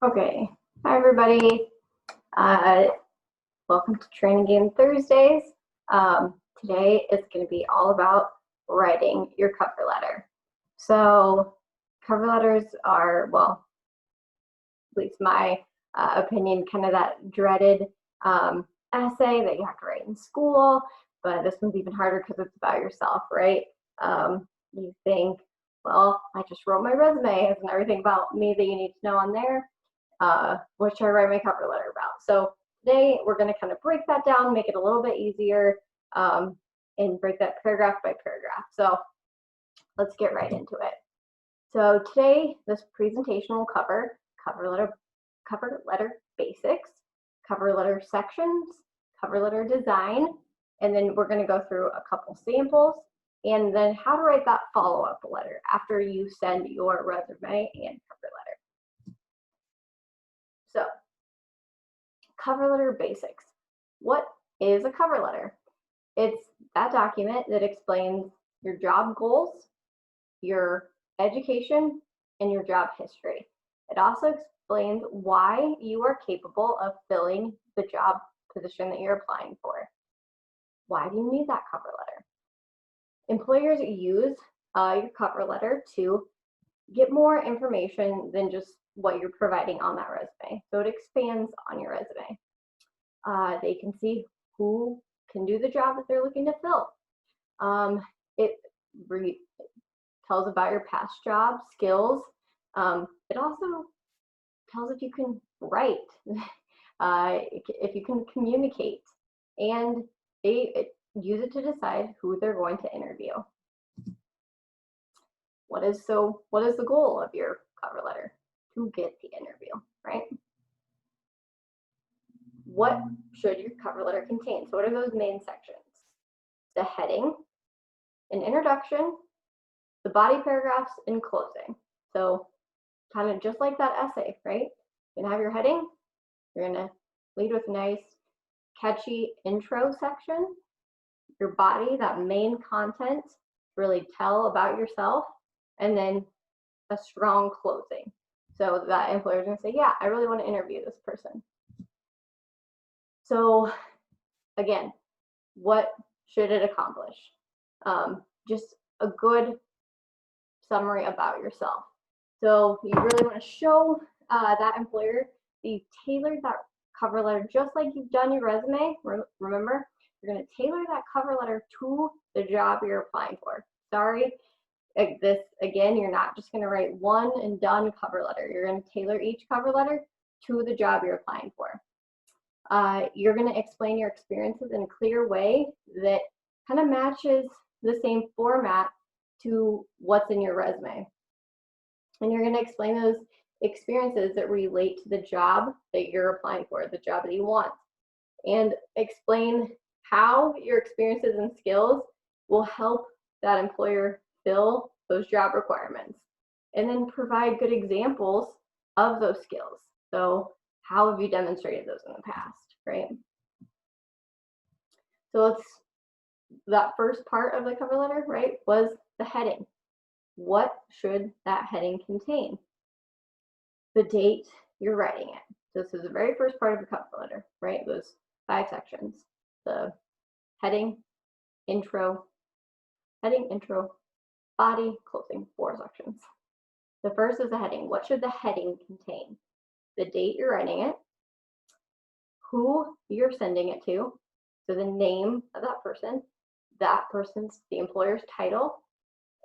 Okay, hi everybody. Uh, Welcome to Training Game Thursdays. Today is going to be all about writing your cover letter. So, cover letters are, well, at least my opinion, kind of that dreaded essay that you have to write in school, but this one's even harder because it's about yourself, right? You think, well, I just wrote my resume, isn't everything about me that you need to know on there? What should I write my cover letter about? So today we're going to kind of break that down, make it a little bit easier, and break that paragraph by paragraph. So let's get right into it. So today, this presentation will cover cover letter basics, cover letter sections, cover letter design, and then we're going to go through a couple samples, and then how to write that follow-up letter after you send your resume and cover letter. So, cover letter basics. What is a cover letter? It's that document that explains your job goals, your education, and your job history. It also explains why you are capable of filling the job position that you're applying for. Why do you need that cover letter? Employers use your cover letter to get more information than just what you're providing on that resume. So it expands on your resume. They can see who can do the job that they're looking to fill. It tells about your past job skills. It also tells if you can write, if you can communicate, and they use it to decide who they're going to interview. What is the goal of your cover letter? To get the interview, right? What should your cover letter contain? So what are those main sections? The heading, an introduction, the body paragraphs, and closing. So kind of just like that essay, right? You're gonna have your heading, you're gonna lead with a nice, catchy intro section, your body, that main content, really tell about yourself, and then a strong closing. So that employer is gonna say, yeah, I really wanna interview this person. So again, what should it accomplish? Just a good summary about yourself. So you really want to show that employer that you tailored that cover letter just like you've done your resume. Remember, you're going to tailor that cover letter to the job you're applying for. Sorry, this again, you're not just going to write one and done cover letter. You're going to tailor each cover letter to the job you're applying for. You're going to explain your experiences in a clear way that kind of matches the same format to what's in your resume. And you're going to explain those experiences that relate to the job that you're applying for, the job that you want, and explain how your experiences and skills will help that employer fill those job requirements. And then provide good examples of those skills. So how have you demonstrated those in the past, right? So that first part of the cover letter, right, was the heading. What should that heading contain? The date you're writing it. So this is the very first part of your cover letter, right? Those 5 sections. The heading, intro, body, closing, 4 sections. The first is the heading. What should the heading contain? The date you're writing it, who you're sending it to, so the name of that person's, the employer's title,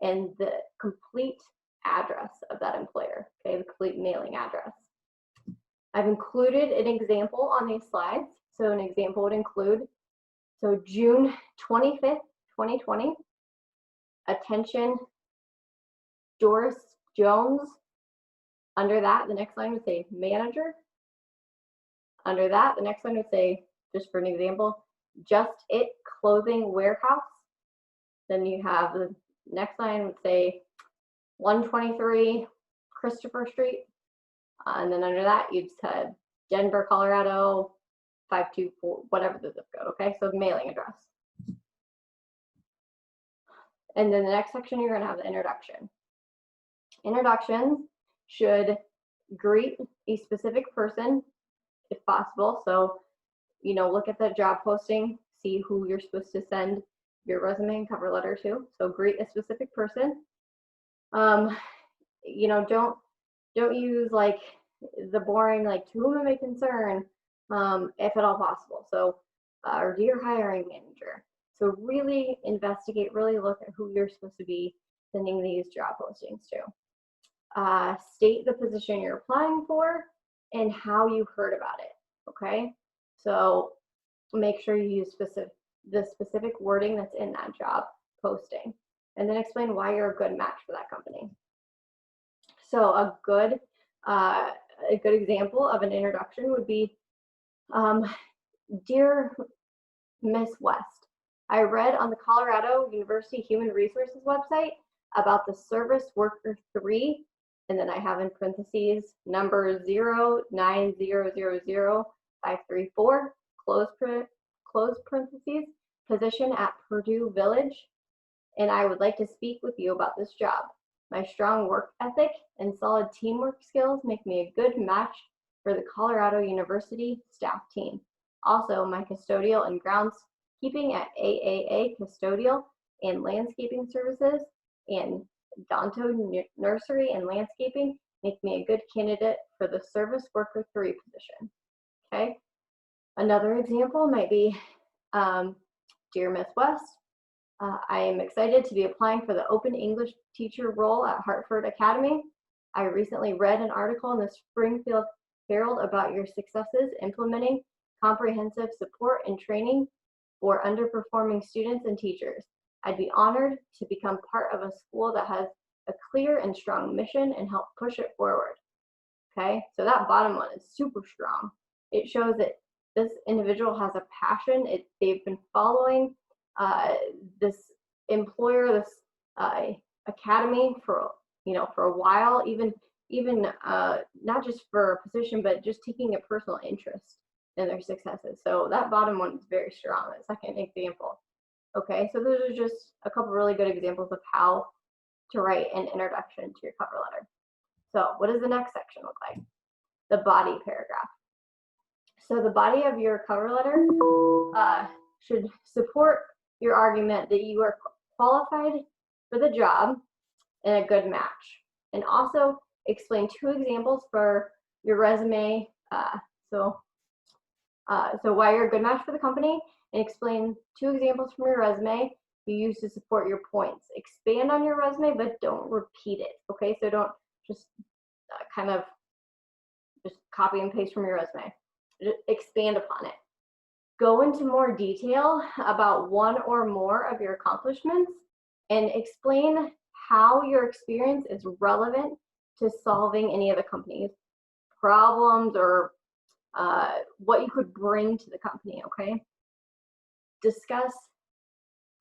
and the complete address of that employer, okay, the complete mailing address. I've included an example on these slides. So an example would include, so June 25th, 2020, attention, Doris Jones. Under that, the next line would say manager. Under that, the next line would say, just for an example, Just It Clothing Warehouse. Then you have the next line would say 123 Christopher Street. And then under that, you'd said Denver, Colorado, 524, whatever the zip code, okay? So mailing address. And then the next section, you're gonna have the introduction. Introductions should greet a specific person if possible. So, look at the job posting, see who you're supposed to send your resume and cover letter to. So greet a specific person. Don't use like the boring, like, to whom it may concern, if at all possible. So, or dear hiring manager. So really investigate, really look at who you're supposed to be sending these job postings to. State the position you're applying for and how you heard about it, okay? So make sure you use the specific wording that's in that job posting, and then explain why you're a good match for that company. So a good example of an introduction would be, Dear Miss West, I read on the Colorado University Human Resources website about the Service Worker 3, and then I have in parentheses number 090000534, close parentheses, position at Purdue Village, and I would like to speak with you about this job. My strong work ethic and solid teamwork skills make me a good match for the Colorado University staff team. Also, my custodial and groundskeeping at AAA Custodial and Landscaping Services and Donto Nursery and Landscaping make me a good candidate for the Service Worker 3 position. Okay. Another example might be, Dear Miss West, I am excited to be applying for the open English teacher role at Hartford Academy. I recently read an article in the Springfield Herald about your successes implementing comprehensive support and training for underperforming students and teachers. I'd be honored to become part of a school that has a clear and strong mission and help push it forward. Okay, so that bottom one is super strong. It shows that this individual has a passion. They've been following this employer, this academy for a while, even not just for a position, but just taking a personal interest in their successes. So that bottom one is very strong. That second example. Okay, so those are just a couple really good examples of how to write an introduction to your cover letter. So what does the next section look like? The body paragraph. So the body of your cover letter should support your argument that you are qualified for the job and a good match, and also explain 2 examples for your resume. So why you're a good match for the company, and explain 2 examples from your resume you use to support your points. Expand on your resume, but don't repeat it. Okay, so don't just kind of just copy and paste from your resume. Just expand upon it. Go into more detail about one or more of your accomplishments and explain how your experience is relevant to solving any of the company's problems or what you could bring to the company, okay? Discuss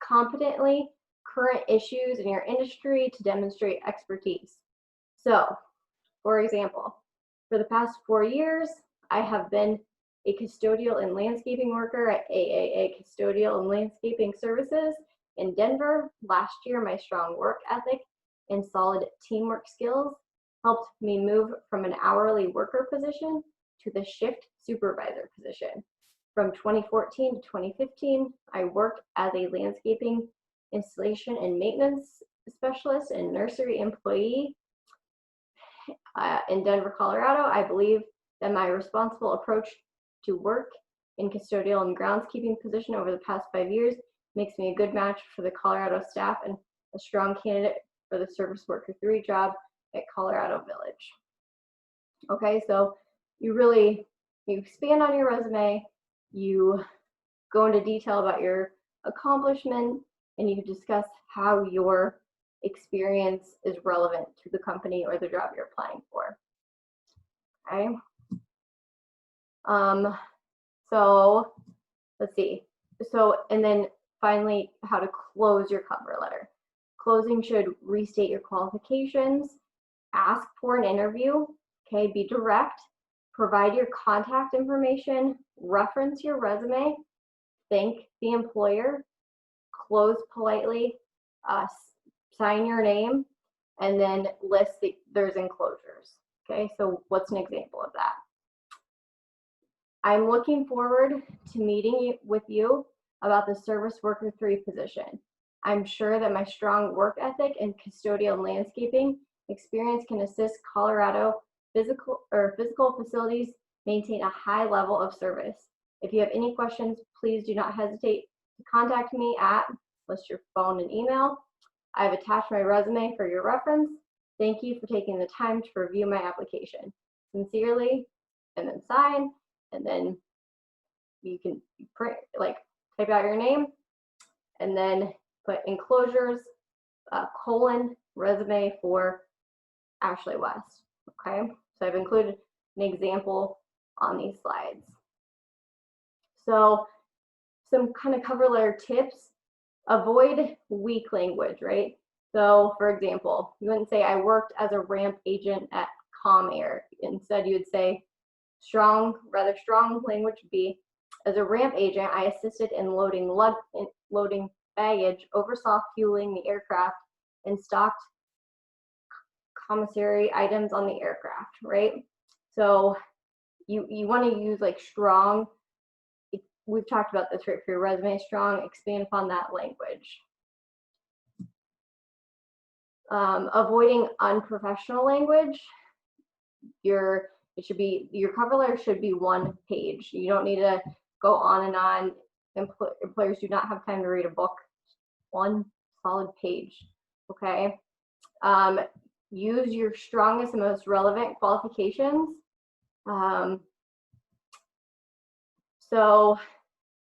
competently current issues in your industry to demonstrate expertise. So, for example, for the past 4 years, I have been a custodial and landscaping worker at AAA Custodial and Landscaping Services in Denver. Last year, my strong work ethic and solid teamwork skills helped me move from an hourly worker position to the shift supervisor position. From 2014 to 2015, I worked as a landscaping installation and maintenance specialist and nursery employee in Denver, Colorado. I believe that my responsible approach to work in custodial and groundskeeping position over the past 5 years makes me a good match for the Colorado staff and a strong candidate for the Service Worker 3 job at Colorado Village. Okay, so you expand on your resume, you go into detail about your accomplishment, and you discuss how your experience is relevant to the company or the job you're applying for. Okay. So let's see. So, and then finally, how to close your cover letter. Closing should restate your qualifications, ask for an interview, okay, be direct, provide your contact information, reference your resume, thank the employer, close politely, sign your name, and then list there's enclosures, Okay, so what's an example of that? I'm looking forward to meeting with you about the Service Worker 3 position. I'm sure that my strong work ethic and custodial landscaping experience can assist Colorado physical facilities maintain a high level of service. If you have any questions, please do not hesitate to contact me at, list your phone and email. I have attached my resume for your reference. Thank you for taking the time to review my application. Sincerely, and then sign, and then you can print, like type out your name, and then put enclosures, colon, resume for Ashley West. Okay, so I've included an example on these slides. So some kind of cover letter tips: avoid weak language, right? So for example, you wouldn't say I worked as a ramp agent at ComAir. Instead, you would say rather strong language would be, as a ramp agent, I assisted in loading baggage, oversaw fueling the aircraft, and stocked commissary items on the aircraft, right? So you want to use like strong. We've talked about this, right? For your resume, strong, expand upon that language. Avoiding unprofessional language. Your cover letter should be one page. You don't need to go on and on. Employers do not have time to read a book. One solid page, okay? Use your strongest and most relevant qualifications. So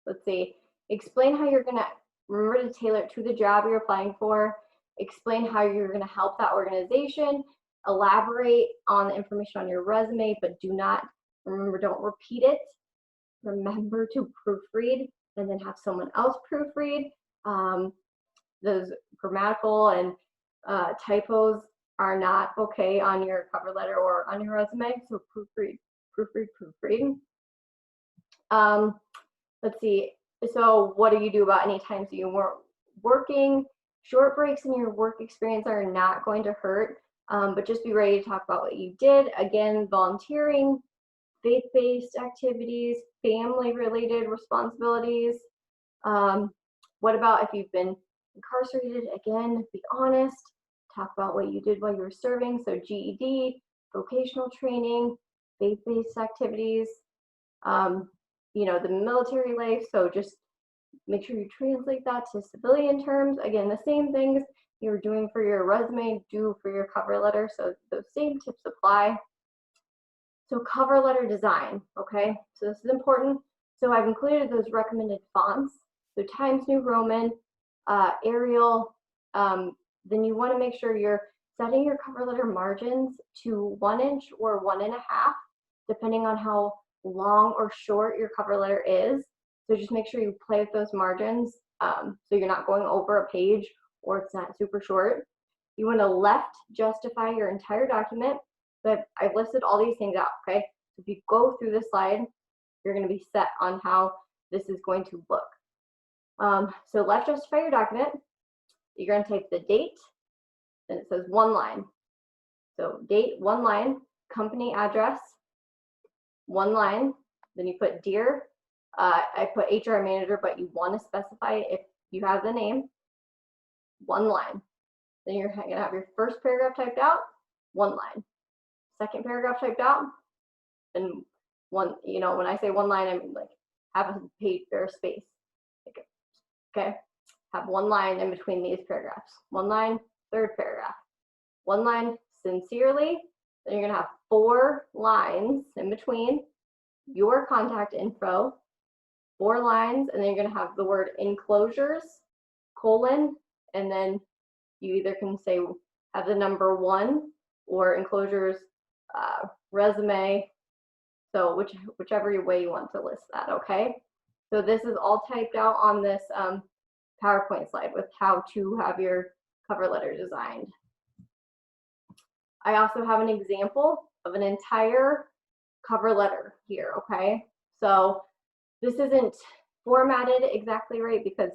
let's see, explain how you're gonna, remember to tailor it to the job you're applying for. Explain how you're gonna help that organization. Elaborate on the information on your resume, but don't repeat it. Remember to proofread and then have someone else proofread. Those grammatical and typos are not okay on your cover letter or on your resume, so proofread. Let's see, so what do you do about any times that you weren't working? Short breaks in your work experience are not going to hurt, but just be ready to talk about what you did. Again, volunteering, faith-based activities, family-related responsibilities. What about if you've been incarcerated? Again, be honest. Talk about what you did while you were serving. So GED, vocational training, faith-based activities, the military life. So just make sure you translate that to civilian terms. Again, the same things you're doing for your resume, do for your cover letter. So those same tips apply. So cover letter design, okay? So this is important. So I've included those recommended fonts. So Times New Roman, Arial. Then you want to make sure you're setting your cover letter margins to 1 inch or 1.5, depending on how long or short your cover letter is. So just make sure you play with those margins, so you're not going over a page or it's not super short. You want to left justify your entire document. But I've listed all these things out, okay? So if you go through this slide, you're going to be set on how this is going to look. So left justify your document. You're going to type the date, then it says 1 line. So date, 1 line, company address, 1 line. Then you put dear. I put HR manager, but you want to specify if you have the name, 1 line. Then you're going to have your first paragraph typed out, 1 line. Second paragraph typed out, and one, when I say 1 line, I mean like have a page or a space. Okay, have 1 line in between these paragraphs. 1 line, third paragraph. 1 line, sincerely. Then you're gonna have 4 lines in between your contact info, 4 lines, and then you're gonna have the word enclosures, colon, and then you either can say have the number 1 or enclosures, resume. So whichever way you want to list that, okay? So this is all typed out on this PowerPoint slide with how to have your cover letter designed. I also have an example of an entire cover letter here, okay? So this isn't formatted exactly right because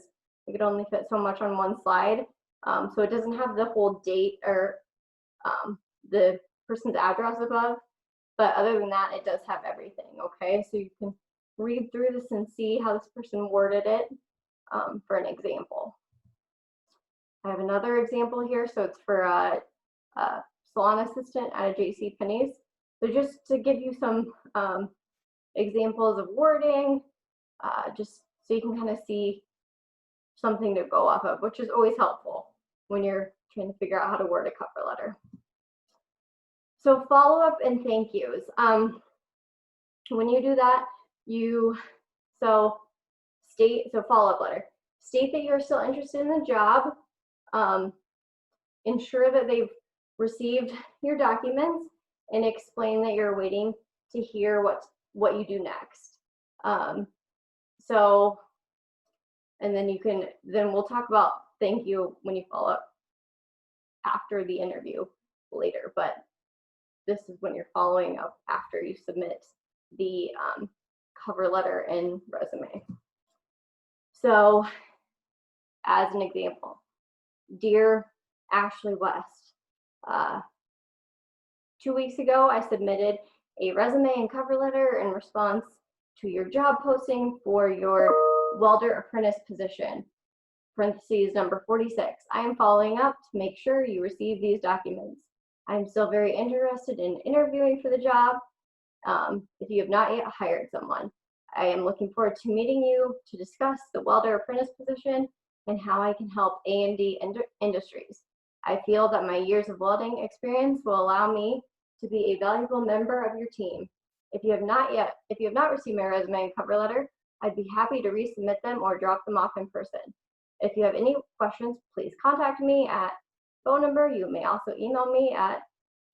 it could only fit so much on one slide. So it doesn't have the whole date or the person's address above, but other than that, it does have everything, okay? So you can read through this and see how this person worded it for an example. I have another example here, so it's for a salon assistant at a JCPenney's. So just to give you some examples of wording, just so you can kind of see something to go off of, which is always helpful when you're trying to figure out how to word a cover letter. So follow up and thank yous. When you do that, follow up letter. State that you're still interested in the job. Ensure that they've received your documents, and explain that you're waiting to hear what you do next. And then we'll talk about thank you when you follow up after the interview later, but this is when you're following up after you submit the cover letter and resume. So as an example, dear Ashley West, 2 weeks ago, I submitted a resume and cover letter in response to your job posting for your welder apprentice position, parentheses number 46. I am following up to make sure you receive these documents. I am still very interested in interviewing for the job. If you have not yet hired someone, I am looking forward to meeting you to discuss the welder apprentice position and how I can help A&D Industries. I feel that my years of welding experience will allow me to be a valuable member of your team. If you have not received my resume and cover letter, I'd be happy to resubmit them or drop them off in person. If you have any questions, please contact me at phone number. You may also email me at,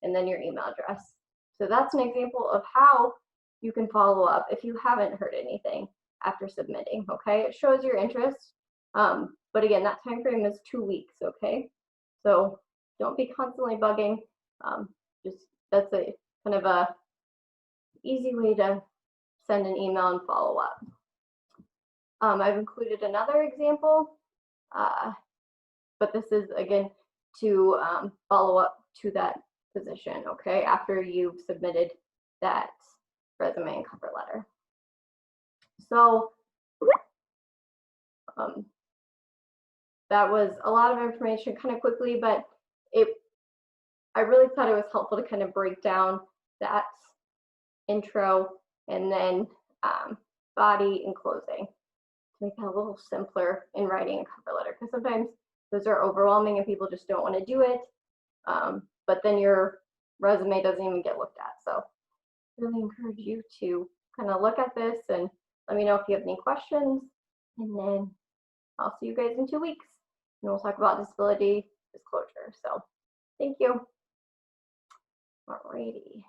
and then your email address. So that's an example of how you can follow up if you haven't heard anything after submitting, okay? It shows your interest, but again, that time frame is 2 weeks, okay? So don't be constantly bugging. That's a kind of a easy way to send an email and follow up. I've included another example, but this is again to follow up to that position, okay, after you've submitted that resume and cover letter. So that was a lot of information kind of quickly, but I really thought it was helpful to kind of break down that intro and then body and closing to make it a little simpler in writing a cover letter, because sometimes those are overwhelming and people just don't want to do it, but then your resume doesn't even get looked at. So I really encourage you to kind of look at this and let me know if you have any questions, and then I'll see you guys in 2 weeks and we'll talk about disability disclosure. So thank you. Alrighty.